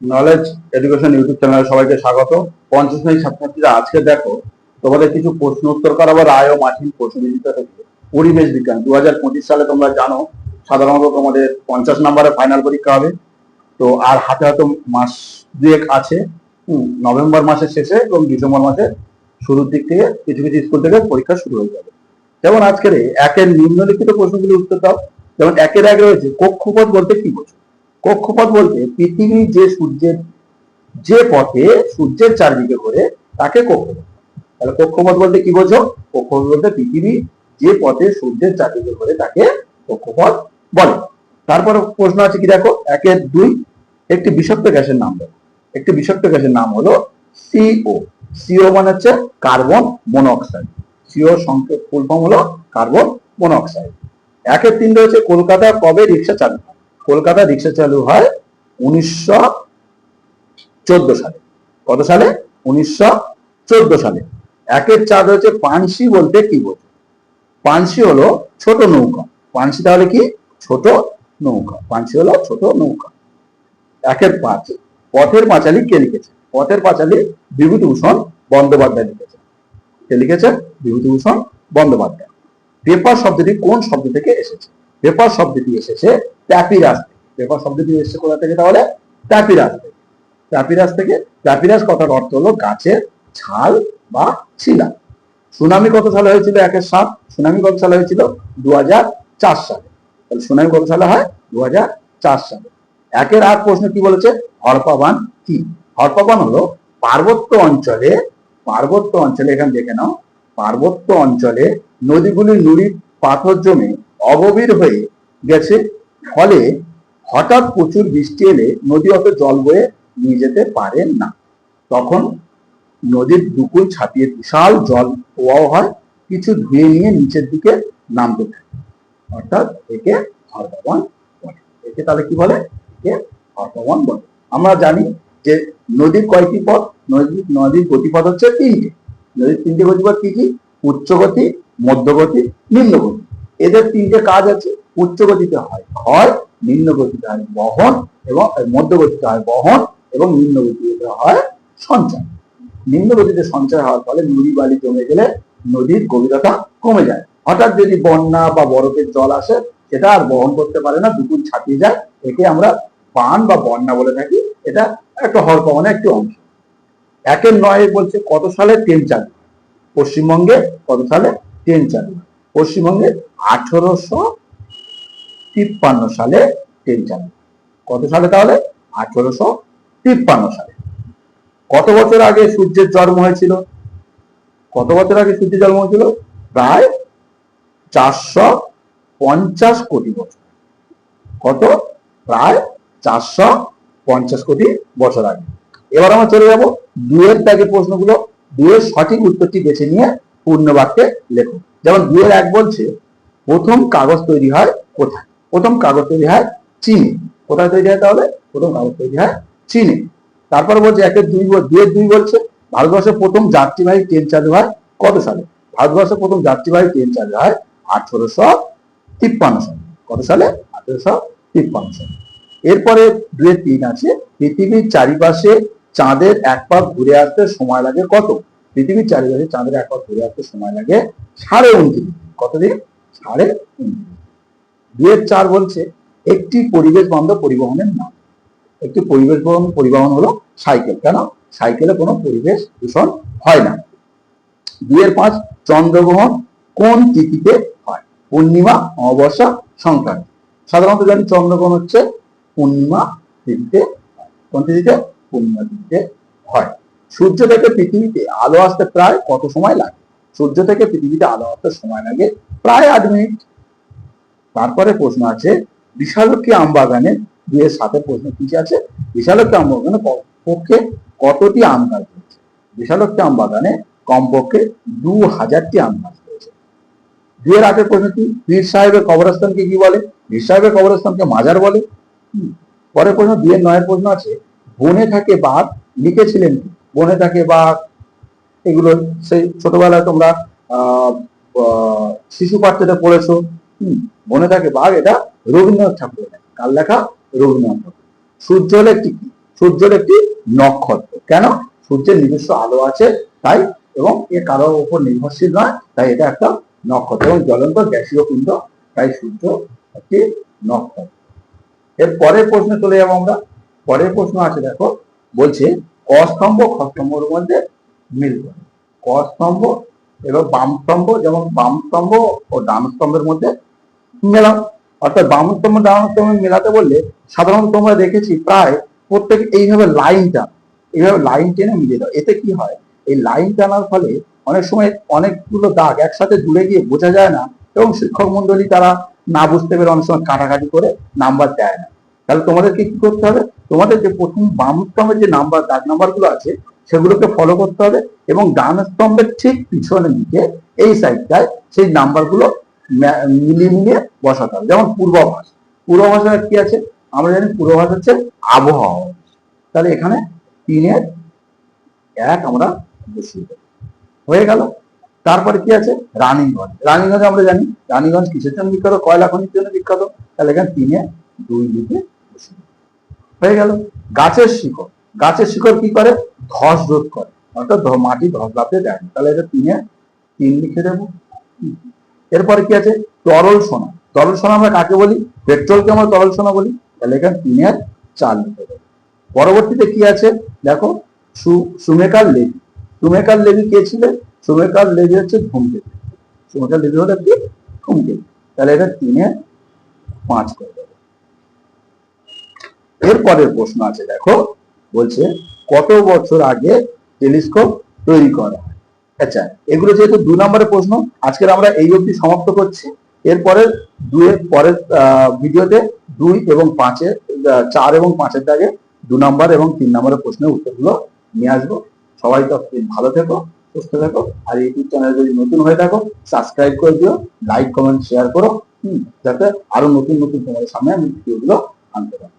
Knowledge education YouTube চ্যানেলে সবাইকে স্বাগত। পঞ্চম শ্রেণীর ছাত্রছাত্রীরা, আজকে দেখো তোমাদের কিছু প্রশ্ন উত্তর করাবো রায় ও মার্টিন প্রশ্নবিচিত্রা থেকে। পরিবেশ বিজ্ঞান 2025 সালে তোমরা জানো সাধারণত তোমাদের 50 নম্বরের ফাইনাল পরীক্ষা হবে। তো আর হাতে হাতে মাস দুয়েক আছে। নভেম্বর মাসের শেষে এবং ডিসেম্বর মাসের শুরুর দিক থেকে কিছু কিছু স্কুল থেকে পরীক্ষা শুরু হয়ে যাবে। যেমন আজকের একের নিম্নলিখিত প্রশ্নগুলি উত্তর দাও। যেমন একের আগে রয়েছে কক্ষপথ বলতে কি বোঝো? কক্ষপথ বলতে পৃথিবী যে পথে সূর্যের চারদিকে ঘোরে তাকে কক্ষপথ। তাহলে কক্ষপথ বলতে কি বোঝো? কক্ষপথ বলতে পৃথিবী যে পথে সূর্যের চারদিকে ঘোরে তাকে কক্ষপথ বলে। তারপর প্রশ্ন আছে কি দেখো, একের দুই, একটি বিষাক্ত গ্যাসের নাম দেখো। একটি বিষাক্ত গ্যাসের নাম হলো সিও। সিও মানে হচ্ছে কার্বন মনোক্সাইড। সিও সংক্ষেপ ফুল ফর্ম হলো কার্বন মনোক্সাইড। একের তিন রয়েছে কলকাতা কবে রিক্সা চালু হয়? কলকাতা রিক্সা চালু হয় 1914 সালে। কত সালে? 1914 সালে। একের চার রয়েছে পানসি বলতে কি বোঝো? পানসি হলো ছোট নৌকা। পানসি তাহলে কি? ছোট নৌকা। পানসি হলো ছোট নৌকা। একের পাঁচ, পথের পাঁচালী কে লিখেছে? পথের পাঁচালী বিভূতিভূষণ বন্দ্যোপাধ্যায় লিখেছে। কে লিখেছে? বিভূতিভূষণ বন্দ্যোপাধ্যায়। পেপার শব্দটি কোন শব্দ থেকে এসেছে? পেপার শব্দটি এসেছে প্যাপিরাস থেকে। পেপার শব্দটি এসেছে কোথা থেকে তাহলে? প্যাপিরাস থেকে। প্যাপিরাস থেকে। প্যাপিরাস কথার অর্থ হলো গাছের ছাল বা ছিলা। সুনামি কত সালে হয়েছিল? একের সাত। সুনামি কত সালে হয়েছিল? 2004 সালে। তাহলে সুনামি কত সালে হয়? 2004 সালে। একের আট প্রশ্ন কি বলেছে? হড়পা বাঁধ কি? হড়পা বাঁধ হলো পার্বত্য অঞ্চলে এখানে দেখে নাও, পার্বত্য অঞ্চলে নদীগুলির নুড়ির পাথর জমে অগভীর হয়ে গেছে, ফলে হঠাৎ প্রচুর বৃষ্টি এলে নদী অত জল বয়ে নিয়ে যেতে পারে না। তখন নদীর দুকুল ছাপিয়ে বিশাল জল প্রবাহ হয়, কিছু ধুয়ে নিয়ে নিচের দিকে নামতে থাকে। অর্থাৎ একে হড়পা বাঁধ বলে। একে তাহলে কি বলে? একে হড়পা বাঁধ বলে। আমরা জানি যে নদীর কয়টি পথ? নদীর গতিপথ হচ্ছে তিনটে। নদীর তিনটে গতিপথ কি কি? উচ্চগতি, মধ্যগতি, নিম্নগতি। এদের তিনটে কাজ আছে। উচ্চ গতিতে হয় ক্ষয়, নিম্ন গতিতে হয় বহন, এবং মধ্যগতিতে হয় বহন, এবং নিম্ন গতিতে হয় সঞ্চয়। নিম্ন গতিতে সঞ্চয় হওয়ার ফলে নুড়ি বালি জমে গেলে নদীর গভীরতা কমে যায়। হঠাৎ যদি বন্যা বা বরফের জল আসে, সেটা আর বহন করতে পারে না, দুকুল ছাপিয়ে যায়। একে আমরা বান বা বন্যা বলে থাকি। এটা একটা হড়পা বাঁধের একটি অংশ। একের নয় বলছে কত সালে ট্রেন চালু? পশ্চিমবঙ্গে কত সালে ট্রেন চালু? পশ্চিমবঙ্গে 1853 সালে ট্রেন চালু। কত সালে তাহলে? 1853 সালে। কত বছর আগে সূর্যের জন্ম হয়েছিল? কত বছর আগে সূর্যের জন্ম হয়েছিল? প্রায় 450 কোটি বছর। কত? প্রায় 450 কোটি বছর আগে। এবার আমরা চলে যাব দুয়ের দাগের প্রশ্নগুলো। দুয়ের সঠিক উত্তরটি বেছে নিয়ে পূর্ণ বাক্যে লেখো। যেমন দুয়ের এক বলছে প্রথম কাগজ তৈরি হয় কোথায়? প্রথম কাগজ তৈরি হয় চীনে। কোথায় তৈরি হয় তাহলে? প্রথম কাগজ তৈরি হয় চীনে। তারপর বলছে একের দুই, দুয়ের দুই বলছে ভারতবর্ষে প্রথম যাত্রীবাহী ট্রেন চালু হয় কত সালে? ভারতবর্ষে প্রথম যাত্রীবাহী ট্রেন চালু হয় 1853 সালে। কত সালে? 1853 সালে। এরপরে দুয়ের তিন আছে পৃথিবীর চারিপাশে চাঁদের এক পাক ঘুরে আসতে সময় লাগে কত? পৃথিবীর চারিপাশে চাঁদের এক পাক ঘুরে আসতে সময় লাগে 29.5 কতদিন? 29.5। দুয়ের চার বলছে একটি পরিবেশ বান্ধব পরিবহনের নাম। একটি পরিবেশ বান্ধব পরিবহন হলো সাইকেল। কেন? সাইকেলে কোনো পরিবেশ দূষণ হয় না। দুয়ের পাঁচ চন্দ্রগ্রহণ কোন তিথিতে হয়? পূর্ণিমা, অমাবস্যা, সংক্রান্তি। সাধারণত জানি চন্দ্রগ্রহণ হচ্ছে পূর্ণিমা তিথিতে। কোন তিথিতে? পূর্ণিমা তিথিতে হয়। সূর্য থেকে পৃথিবীতে আলো আসতে প্রায় কত সময় লাগে? সূর্য থেকে পৃথিবীতে আলো আসতে সময় লাগে প্রায় 8 মিনিট। তারপরে প্রশ্ন আছে বিশালক্ষী আম বাগানে, দুয়ের সাথে প্রশ্ন কি আছে? বিশালক্ষী আম বাগানে কমপক্ষে কতটি আম গাছ রয়েছে? বিশালক্ষী আম বাগানে কমপক্ষে 2000টি আম গাছ রয়েছে। দুয়ের আটের প্রশ্ন কি? পীর সাহেবের কবরস্থানকে কি বলে? পীর সাহেবের কবরস্থানকে মাজার বলে। পরের প্রশ্ন দুয়ের নয়ের প্রশ্ন আছে বনে থাকে বাঘ লিখেছিলেন কি? বনে থাকে বাঘ, এগুলো সেই ছোটবেলায় তোমরা শিশু পাঠ্যতে পড়েছো। বনে থাকে বাঘ, এটা রবীন্দ্রনাথ ঠাকুরের লেখা। কার লেখা? রবীন্দ্রনাথ ঠাকুর। সূর্য হলো একটি কি? সূর্যের একটি নক্ষত্র। কেন? সূর্যের নিজস্ব আলো আছে তাই, এবং এ কারোর উপর নির্ভরশীল নয়, তাই এটা একটা নক্ষত্র এবং জ্বলন্ত গ্যাসীয় পিণ্ড, তাই সূর্য একটি নক্ষত্র। এর পরের প্রশ্নে চলে যাবো আমরা। পরের প্রশ্ন আছে দেখো, বলছে ক স্তম্ভ খ স্তম্ভের মধ্যে মিল করে। ক স্তম্ভ এবং বাম স্তম্ভ, যেমন বাম স্তম্ভ ও ডান স্তম্ভের মধ্যে মেলাও। অর্থাৎ বাম স্তম্ভ ডান স্তম্ভ মেলাতে বললে সাধারণত আমরা দেখেছি প্রায় প্রত্যেক এইভাবে লাইন টেনে মিলিয়ে দাও। এতে কি হয়, এই লাইন টানার ফলে অনেক সময় অনেকগুলো দাগ একসাথে জুড়ে গিয়ে বোঝা যায় না, এবং শিক্ষক মন্ডলী তারা না বুঝতে পেরে অনেক সময় কাটাকাটি করে নাম্বার দেয় না। তাহলে তোমাদেরকে কি করতে হবে, তোমাদের যে প্রথম বাম স্তম্ভের যে নাম্বার দাগ নাম্বার গুলো আছে সেগুলোকে ফলো করতে হবে, এবং ডান স্তম্ভের ঠিক পিছনের দিকে এই সাইডটায় সেই নাম্বার গুলো মিলিয়ে মিলিয়ে বসাতে হবে। যেমন পূর্বাভাস, পূর্বাভাসের কি আছে, আমরা জানি পূর্বাভাস হচ্ছে আবহাওয়া। তাহলে এখানে 3-1 আমরা বসিয়ে দেব, হয়ে গেল। তারপরে কি আছে, রানীগঞ্জ। রানীগঞ্জ আমরা জানি রানীগঞ্জ কিসের জন্য বিখ্যাত, কয়লা খনির জন্য বিখ্যাত। তাহলে এখানে 3-2 লিখে বসিয়ে দেব, হয়ে গেল। গাছের শিকড়, গাছের শিকড় কি করে, ধস রোধ করে, অর্থাৎ মাটি ধস লাফতে দেয় না। তাহলে এটা 3-3 লিখে দেবো। এরপরে কি আছে, তরল সোনা। তরল সোনা আমরা কাকে বলি, পেট্রোলকে আমরা তরল সোনা বলি। তাহলে এখানে 3-4 লিখে দেবো। পরবর্তীতে কি আছে দেখো, সুমেকার লেভি। সুমেকার লেভি কে ছিলেন, সুমেকার লেভি হচ্ছে ধূমকেতু। সুমেকার লেভি হলো কি, ধূমকেতু। তাহলে এটা 3-5 করে দেবো। এরপরের প্রশ্ন আছে দেখো, বলছে কত বছর আগে টেলিস্কোপ তৈরি করা হয়। আচ্ছা, এগুলো যেহেতু 2 নম্বরের প্রশ্ন, আজকের আমরা এই অবধি সমাপ্ত করছি। এরপরে পরের ভিডিওতে 2 এবং 5-এর 4 এবং 5-এর দাগে 2 নম্বর এবং 3 নম্বরের প্রশ্নের উত্তরগুলো নিয়ে আসবো। সবাই তো ভালো থেকো, সুস্থ থেকো, আর ইউটিউব চ্যানেল যদি নতুন হয়ে থাকো সাবস্ক্রাইব করে দিও, লাইক কমেন্ট শেয়ার করো, যাতে আরো নতুন নতুন তোমাদের সামনে আমি ভিডিওগুলো আনতে পারি।